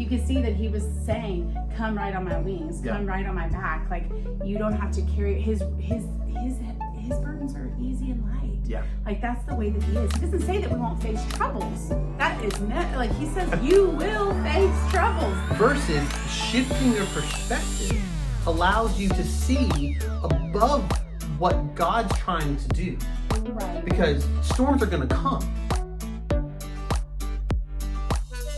you could see that he was saying, come right on my wings, come right on my back. Like, you don't have to carry his burdens are easy and light. Yeah. Like, that's the way that he is. He doesn't say that we won't face troubles. That is not, like, he says you will face troubles. Versus shifting your perspective allows you to see above what God's trying to do. Right. Because storms are going to come.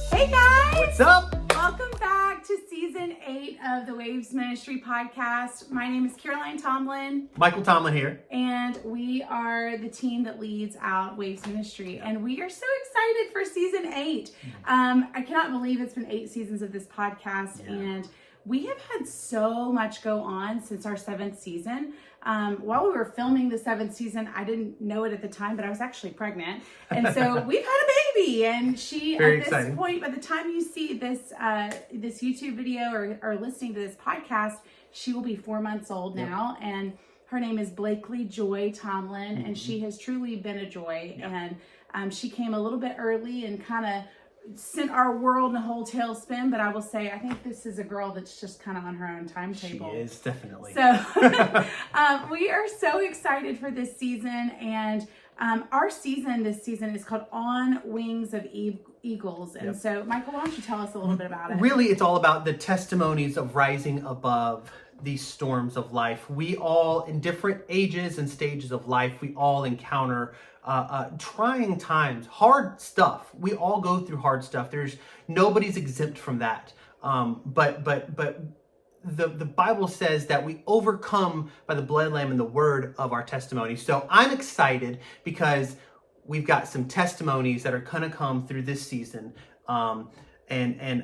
Hey guys! What's up? Welcome back to season 8 of the Waves Ministry podcast. My name is Caroline Tomlin. Michael Tomlin here. And we are the team that leads out Waves Ministry. And we are so excited for season 8. I cannot believe it's been 8 seasons of this podcast. Yeah. And we have had so much go on since our 7th season. While we were filming the 7th season, I didn't know it at the time, but I was actually pregnant. And so we've had a baby. And she, Very at this exciting. point, by the time you see this this YouTube video or listening to this podcast, she will be 4 months old now. And her name is Blakely Joy Tomlin. And she has truly been a joy. And she came a little bit early and kind of sent our world in a whole tailspin, but I will say I think this is a girl that's just kind of on her own timetable. She is, definitely. So we are so excited for this season, and our season this season is called On Wings of Eagles. And so, Michael, why don't you tell us a little bit about it? Really, it's all about the testimonies of rising above these storms of life. We all, in different ages and stages of life, we all encounter trying times, hard stuff. We all go through hard stuff. Nobody's exempt from that. But the Bible says that we overcome by the blood, lamb, and the word of our testimony. So I'm excited because we've got some testimonies that are gonna come through this season. And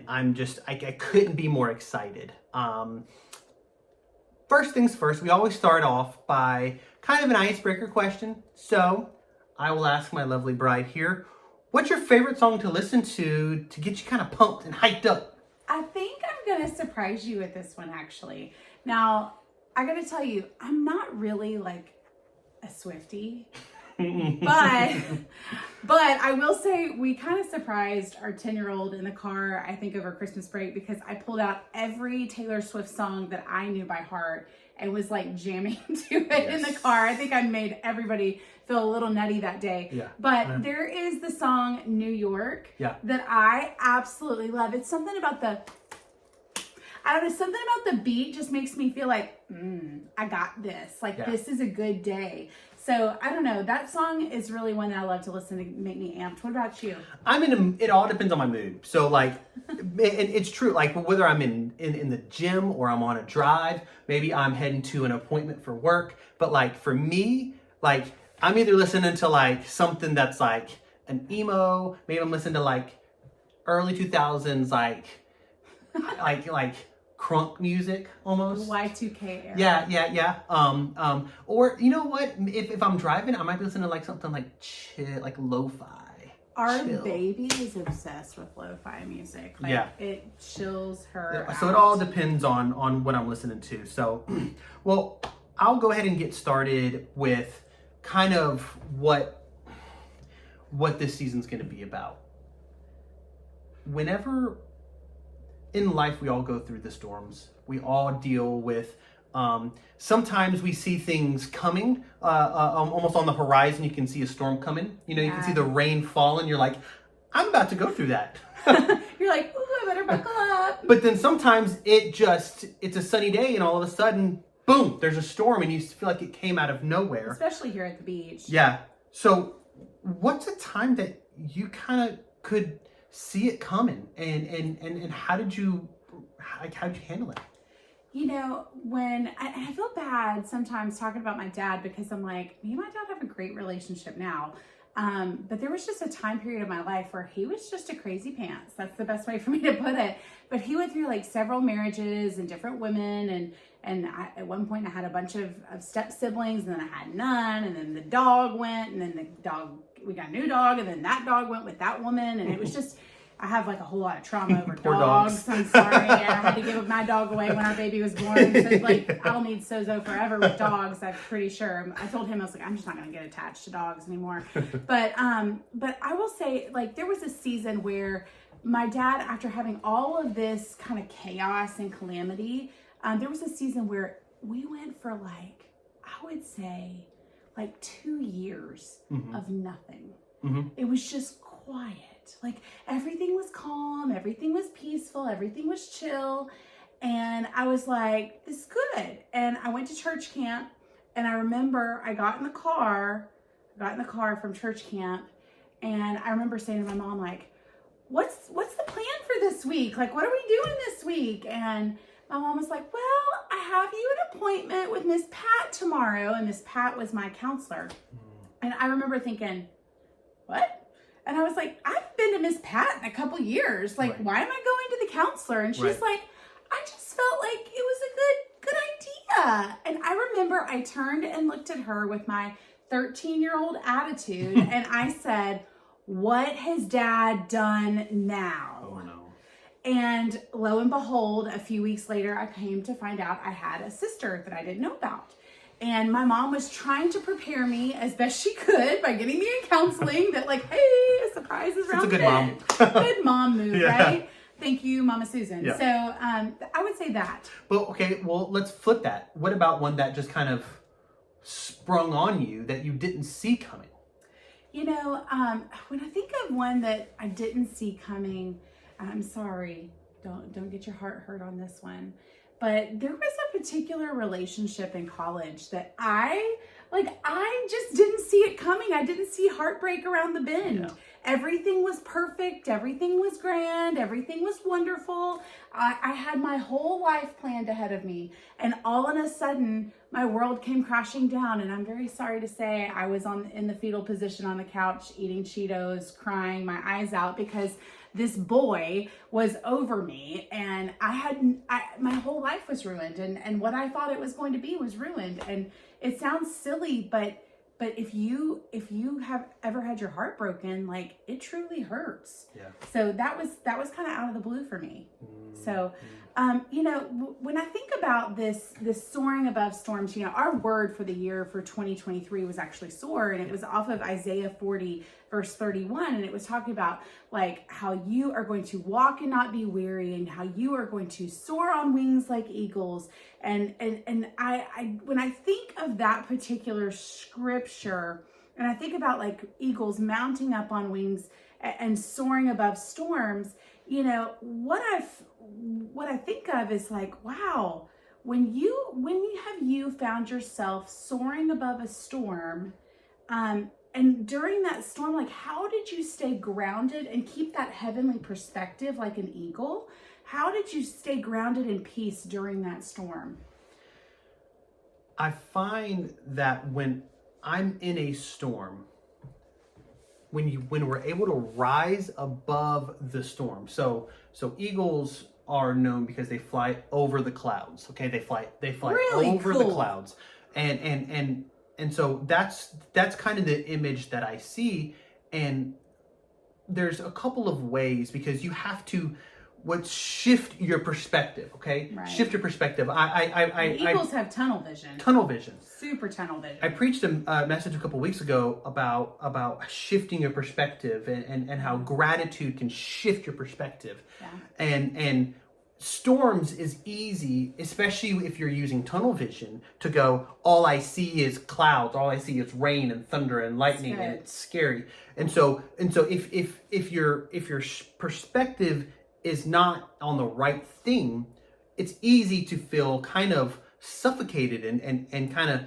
I couldn't be more excited. First things first, we always start off by kind of an icebreaker question. So I will ask my lovely bride here, what's your favorite song to listen to get you kind of pumped and hyped up? I think I'm going to surprise you with this one, actually. Now, I got to tell you, I'm not really like a Swiftie, but I will say we kind of surprised our 10-year-old in the car, I think over Christmas break, because I pulled out every Taylor Swift song that I knew by heart and was like jamming to it in the car. I think I made everybody feel a little nutty that day. Yeah. But there is the song New York that I absolutely love. It's something about something about the beat just makes me feel like, I got this. Like, this is a good day. So, I don't know. That song is really one that I love to listen to make me amped. What about you? It all depends on my mood. So, like, it's true. Like, whether I'm in the gym or I'm on a drive, maybe I'm heading to an appointment for work. But, like, for me, like, I'm either listening to, like, something that's, like, an emo. Maybe I'm listening to, like, early 2000s, like crunk music almost. Y2K era. Yeah. Or you know what? If I'm driving, I might be listening to like something like chill, like lo-fi. Our baby is obsessed with lo-fi music. Like, it chills her out. So it all depends on what I'm listening to. So, well, I'll go ahead and get started with kind of what this season's going to be about. Whenever in life, we all go through the storms. We all deal with, sometimes we see things coming, almost on the horizon. You can see a storm coming. You know, you can see the rain falling. You're like, I'm about to go through that. You're like, ooh, I better buckle up. But then sometimes it's a sunny day and all of a sudden, boom, there's a storm and you feel like it came out of nowhere. Especially here at the beach. Yeah. So what's a time that you kind of could see it coming, and how did you handle it? You know, when I feel bad sometimes talking about my dad, because I'm like, me and my dad have a great relationship now, but there was just a time period of my life where he was just a crazy pants. That's the best way for me to put it. But he went through like several marriages and different women, and at one point I had a bunch of step siblings, and then I had none, and then the dog went, and then we got a new dog, and then that dog went with that woman, and it was just, I have like a whole lot of trauma over dogs. I'm sorry. I had to give my dog away when our baby was born. So like, I'll need Sozo forever with dogs, I'm pretty sure. I told him, I was like, I'm just not going to get attached to dogs anymore. But I will say, like, there was a season where my dad, after having all of this kind of chaos and calamity, there was a season where we went for like, I would say, like 2 years of nothing. It was just quiet. Like everything was calm, everything was peaceful, everything was chill. And I was like, this is good. And I went to church camp, and I remember I got in the car from church camp, and I remember saying to my mom, like, what's the plan for this week? Like, what are we doing this week? And my mom was like, well, I have you an appointment with Miss Pat tomorrow. And Miss Pat was my counselor. And I remember thinking, what? And I was like, I haven't been to Miss Pat in a couple years. Like, why am I going to the counselor? And she's like, I just felt like it was a good idea. And I remember I turned and looked at her with my 13-year-old attitude. And I said, what has Dad done now? Oh, no. And lo and behold, a few weeks later, I came to find out I had a sister that I didn't know about. And my mom was trying to prepare me as best she could by getting me in counseling that, like, hey, a surprise is around the bend. It's a good mom. Good mom move, right? Thank you, Mama Susan. Yeah. So I would say that. But okay, well, let's flip that. What about one that just kind of sprung on you that you didn't see coming? You know, when I think of one that I didn't see coming, I'm sorry, don't get your heart hurt on this one. But there was a particular relationship in college that I just didn't see it coming. I didn't see heartbreak around the bend. Yeah. Everything was perfect. Everything was grand. Everything was wonderful. I had my whole life planned ahead of me. And all of a sudden, my world came crashing down. And I'm very sorry to say I was in the fetal position on the couch, eating Cheetos, crying my eyes out because this boy was over me, and my whole life was ruined, and what I thought it was going to be was ruined. And it sounds silly, but if you have ever had your heart broken, like, it truly hurts. Yeah. So that was kind of out of the blue for me. So, you know, when I think about this soaring above storms, you know, our word for the year for 2023 was actually soar, and it was off of Isaiah 40 verse 31, and it was talking about like how you are going to walk and not be weary, and how you are going to soar on wings like eagles. And I when I think of that particular scripture, and I think about like eagles mounting up on wings and soaring above storms, you know, what I think of is like, wow, when you found yourself soaring above a storm, and during that storm, like, how did you stay grounded and keep that heavenly perspective like an eagle? How did you stay grounded in peace during that storm? I find that when I'm in a storm, when we're able to rise above the storm. So eagles are known because they fly over the clouds. Okay, they fly really over cool. the clouds, and so that's kind of the image that I see. And there's a couple of ways, because you have to shift your perspective. Okay, right. Shift your perspective. Eagles have tunnel vision. Tunnel vision. Super tunnel vision. I preached a message a couple weeks ago about shifting your perspective and how gratitude can shift your perspective. Yeah. And storms is easy, especially if you're using tunnel vision, to go, all I see is clouds, all I see is rain and thunder and lightning, and it's scary. And so if your perspective is not on the right thing, it's easy to feel kind of suffocated and kind of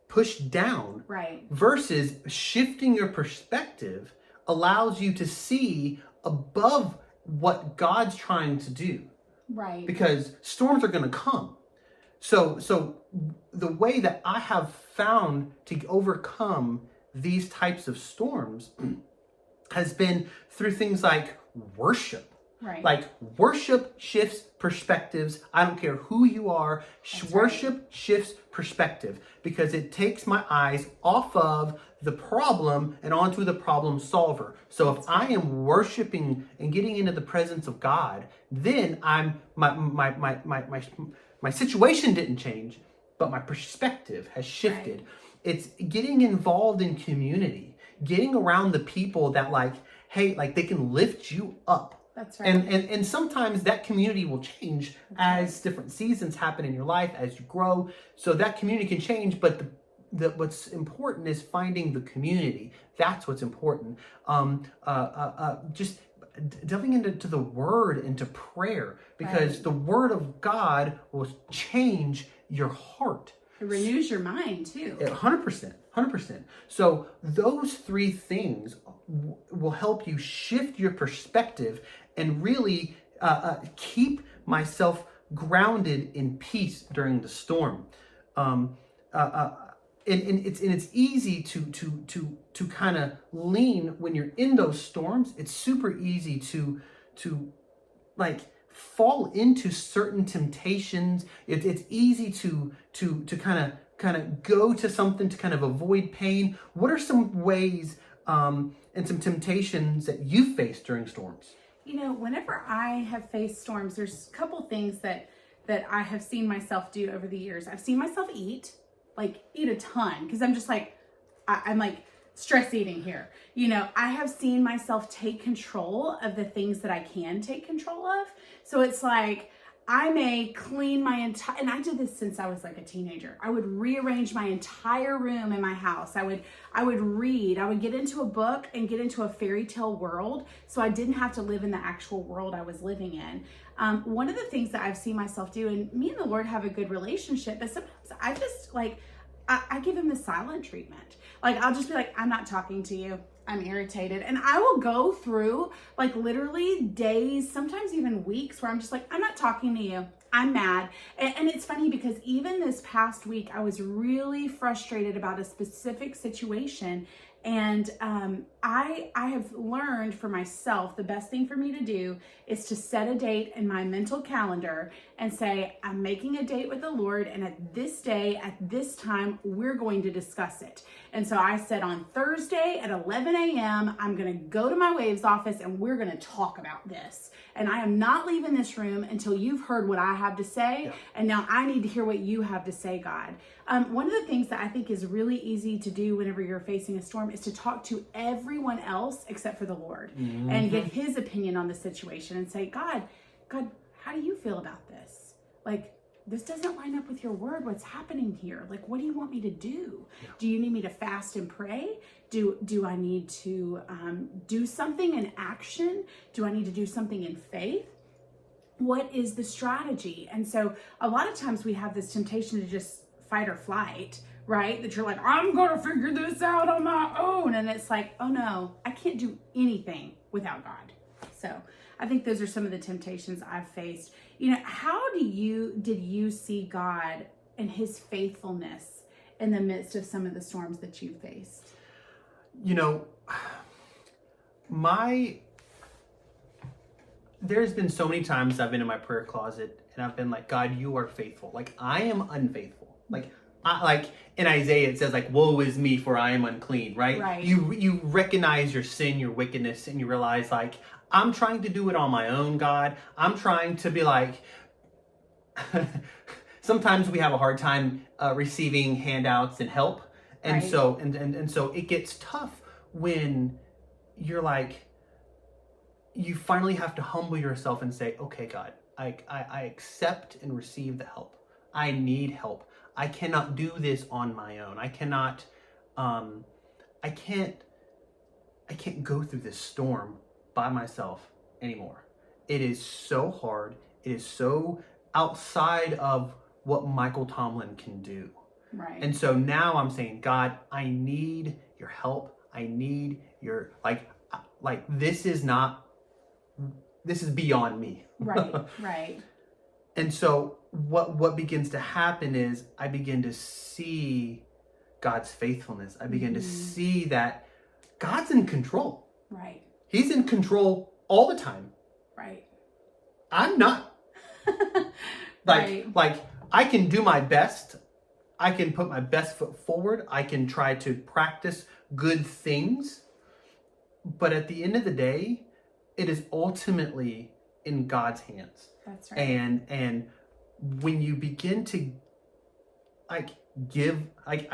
pushed down. Right. Versus shifting your perspective allows you to see above what God's trying to do. Right. Because storms are going to come. So the way that I have found to overcome these types of storms has been through things like worship. Right. Like, worship shifts perspectives. I don't care who you are. Worship shifts perspective, because it takes my eyes off of the problem and onto the problem solver. So if I am worshiping and getting into the presence of God, then my situation didn't change, but my perspective has shifted. Right. It's getting involved in community, getting around the people that, like, hey, like, they can lift you up. That's right. And sometimes that community will change as different seasons happen in your life, as you grow. So that community can change, but what's important is finding the community. That's what's important. Just delving into the word, into prayer, because the word of God will change your heart. It renews your mind too. 100%. 100%. So those three things will help you shift your perspective and really keep myself grounded in peace during the storm. And it's easy to kind of lean when you're in those storms. It's super easy to like fall into certain temptations. It's easy to kind of go to something to kind of avoid pain. What are some ways and some temptations that you face during storms? You know, whenever I have faced storms, there's a couple things that I have seen myself do over the years. I've seen myself eat a ton, because I'm just like, I'm like stress eating here. You know, I have seen myself take control of the things that I can take control of. So it's like, I may clean my entire, and I did this since I was like a teenager. I would rearrange my entire room in my house. I would read. I would get into a book and get into a fairy tale world, so I didn't have to live in the actual world I was living in. One of the things that I've seen myself do, and me and the Lord have a good relationship, but sometimes I just like, I give him the silent treatment. Like, I'll just be like, I'm not talking to you. I'm irritated. And I will go through like literally days, sometimes even weeks, where I'm just like, I'm not talking to you. I'm mad. And it's funny because even this past week, I was really frustrated about a specific situation. And I have learned for myself, the best thing for me to do is to set a date in my mental calendar and say, I'm making a date with the Lord, and at this day, at this time, we're going to discuss it. And so I said on Thursday at 11 a.m., I'm going to go to my Waves office and we're going to talk about this. And I am not leaving this room until you've heard what I have to say. Yeah. And now I need to hear what you have to say, God. One of the things that I think is really easy to do whenever you're facing a storm is to talk to everyone else except for the Lord, and get his opinion on the situation and say, God, how do you feel about this? Like, this doesn't line up with your word. What's happening here? Like, what do you want me to do? Yeah. Do you need me to fast and pray? Do I need to do something in action? Do I need to do something in faith? What is the strategy? And so a lot of times we have this temptation to just fight or flight, right? That you're like, I'm going to figure this out on my own. And it's like, oh no, I can't do anything without God. So I think those are some of the temptations I've faced. You know, how did you see God and his faithfulness in the midst of some of the storms that you faced? You know, there's been so many times I've been in my prayer closet and I've been like, God, you are faithful. Like, I am unfaithful. Like in Isaiah, it says like, woe is me, for I am unclean, right? Right. You recognize your sin, your wickedness, and you realize like, I'm trying to do it on my own, God. I'm trying to be like, sometimes we have a hard time receiving handouts and help. And right. so it gets tough when you're like, you finally have to humble yourself and say, okay, God, I accept and receive the help. I need help. I cannot do this on my own. I cannot, I can't go through this storm by myself anymore. It is so hard. It is so outside of what Michael Tomlin can do. Right. And so now I'm saying, God, I need your help. I need your, like this is beyond me. Right, right. And so what begins to happen is I begin to see God's faithfulness. I begin to see that God's in control. Right. He's in control all the time. Right. I'm not. Like I can do my best. I can put my best foot forward. I can try to practice good things. But at the end of the day, it is ultimately in God's hands. That's right. And when you begin to I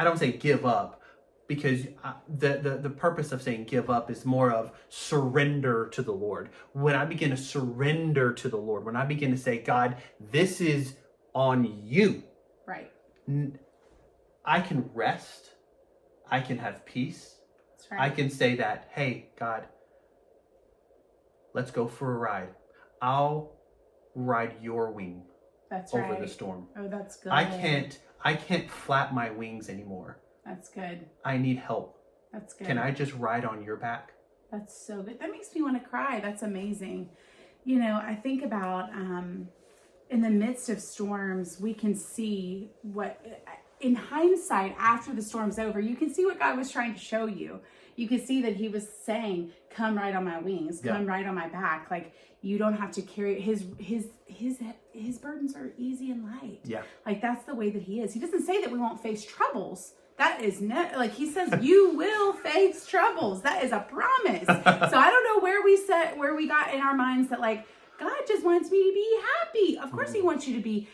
don't say give up, because the purpose of saying give up is more of surrender to the Lord. When I begin to surrender to the Lord, when I begin to say, God, this is on you. Right. I can rest. I can have peace. That's right. I can say that, hey, God, let's go for a ride. I'll ride your wing over the storm. Oh, that's good. I can't flap my wings anymore. That's good. I need help. That's good. Can I just ride on your back? That's so good. That makes me want to cry. That's amazing. You know, I think about in the midst of storms, we can see what, in hindsight, after the storm's over, you can see what God was trying to show you. You can see that he was saying, come right on my wings, come right on my back. Like, you don't have to carry his burdens are easy and light. Yeah. Like, that's the way that he is. He doesn't say that we won't face troubles. That is like he says, you will face troubles. That is a promise. So I don't know where we got in our minds that like, God just wants me to be happy. Of course he wants you to be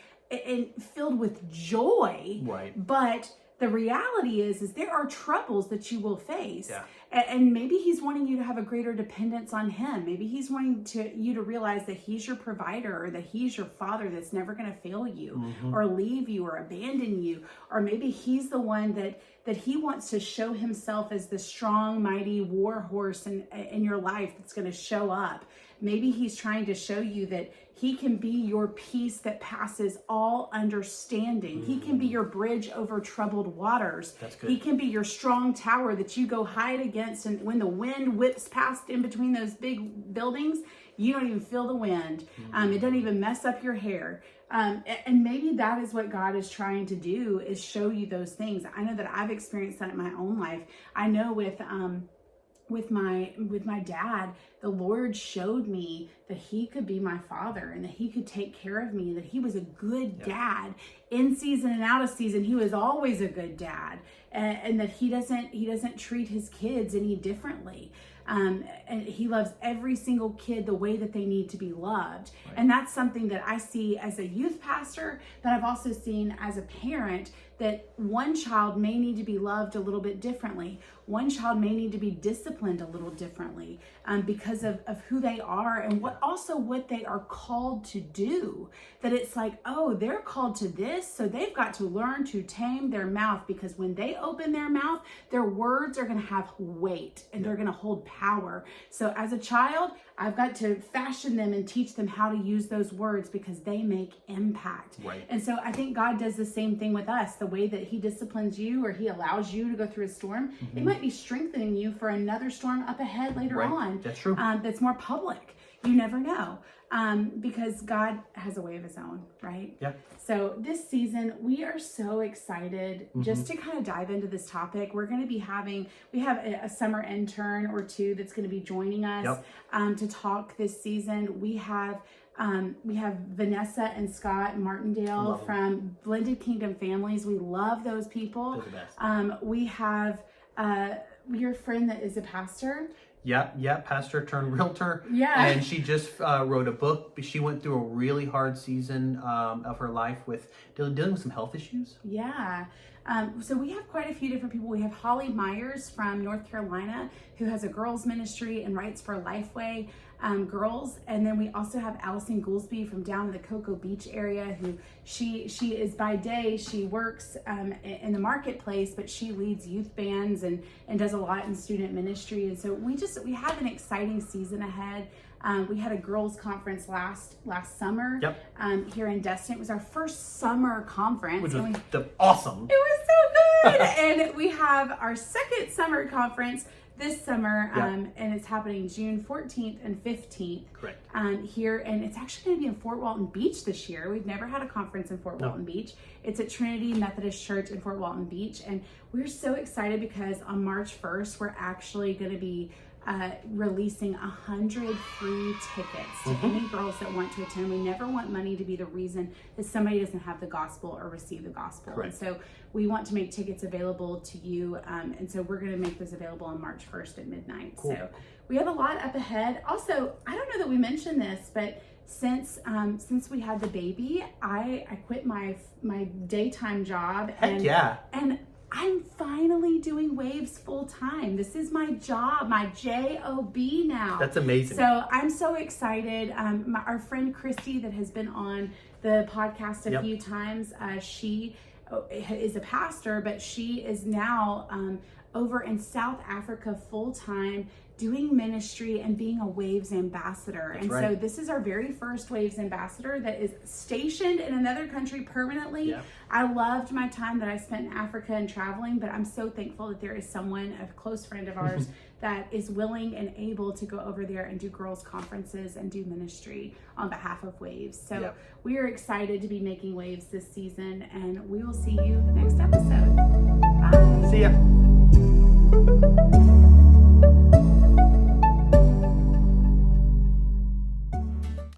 filled with joy. Right. But the reality is there are troubles that you will face. Yeah. And maybe he's wanting you to have a greater dependence on him. Maybe he's wanting you to realize that he's your provider, or that he's your father that's never going to fail you or leave you or abandon you. Or maybe he's the one that he wants to show himself as the strong, mighty war horse in your life that's going to show up. Maybe he's trying to show you that he can be your peace that passes all understanding. He can be your bridge over troubled waters. That's good. He can be your strong tower that you go hide against. And when the wind whips past in between those big buildings, you don't even feel the wind. It doesn't even mess up your hair. And maybe that is what God is trying to do, is show you those things. I know that I've experienced that in my own life. I know with my dad, the Lord showed me that he could be my father and that he could take care of me, and that he was a good dad in season and out of season. He was always a good dad, and that he doesn't treat his kids any differently. And he loves every single kid the way that they need to be loved. Right. And that's something that I see as a youth pastor, but I've also seen as a parent, that one child may need to be loved a little bit differently. One child may need to be disciplined a little differently because of who they are and what they are called to do. That it's like, oh, they're called to this, so they've got to learn to tame their mouth, because when they open their mouth, their words are going to have weight and they're going to hold power. So as a child, I've got to fashion them and teach them how to use those words, because they make impact. Right. And so I think God does the same thing with us. The way that he disciplines you, or he allows you to go through a storm, it might be strengthening you for another storm up ahead later on. That's true. That's more public. You never know. Because God has a way of his own, right? Yeah. So this season, we are so excited just to kind of dive into this topic. We have a summer intern or two that's going to be joining us to talk this season. We have Vanessa and Scott Martindale from Blended Kingdom Families. We love those people. They're the best. We have your friend that is a pastor. Yeah, pastor turned realtor. Yeah. And she just wrote a book. She went through a really hard season of her life with dealing with some health issues. Yeah. So we have quite a few different people. We have Holly Myers from North Carolina, who has a girls ministry and writes for Lifeway girls. And then we also have Allison Goolsby from down in the Cocoa Beach area, who she is by day, she works in the marketplace, but she leads youth bands and does a lot in student ministry. And so we have an exciting season ahead. We had a girls conference last summer here in Destin. It was our first summer conference. Which was awesome. It was so good. And we have our second summer conference this summer, and it's happening June 14th and 15th. Correct. Here, and it's actually going to be in Fort Walton Beach this year. We've never had a conference in Fort Walton Beach. It's at Trinity Methodist Church in Fort Walton Beach, and we're so excited because on March 1st, we're actually going to be releasing 100 free tickets to any girls that want to attend. We never want money to be the reason that somebody doesn't have the gospel or receive the gospel. Correct. And so we want to make tickets available to you. And so we're going to make those available on March 1st at midnight. Cool. So we have a lot up ahead. Also, I don't know that we mentioned this, but since we had the baby, I quit my daytime job. And I'm finally doing Waves full time. This is my job, my job now. That's amazing. So I'm so excited. Our friend Christy that has been on the podcast a few times, she is a pastor, but she is now over in South Africa full time doing ministry and being a Waves ambassador. So this is our very first Waves ambassador that is stationed in another country permanently. I loved my time that I spent in Africa and traveling, but I'm so thankful that there is someone, a close friend of ours, that is willing and able to go over there and do girls' conferences and do ministry on behalf of Waves. So we are excited to be making waves this season, and we will see you next episode. Bye. See ya.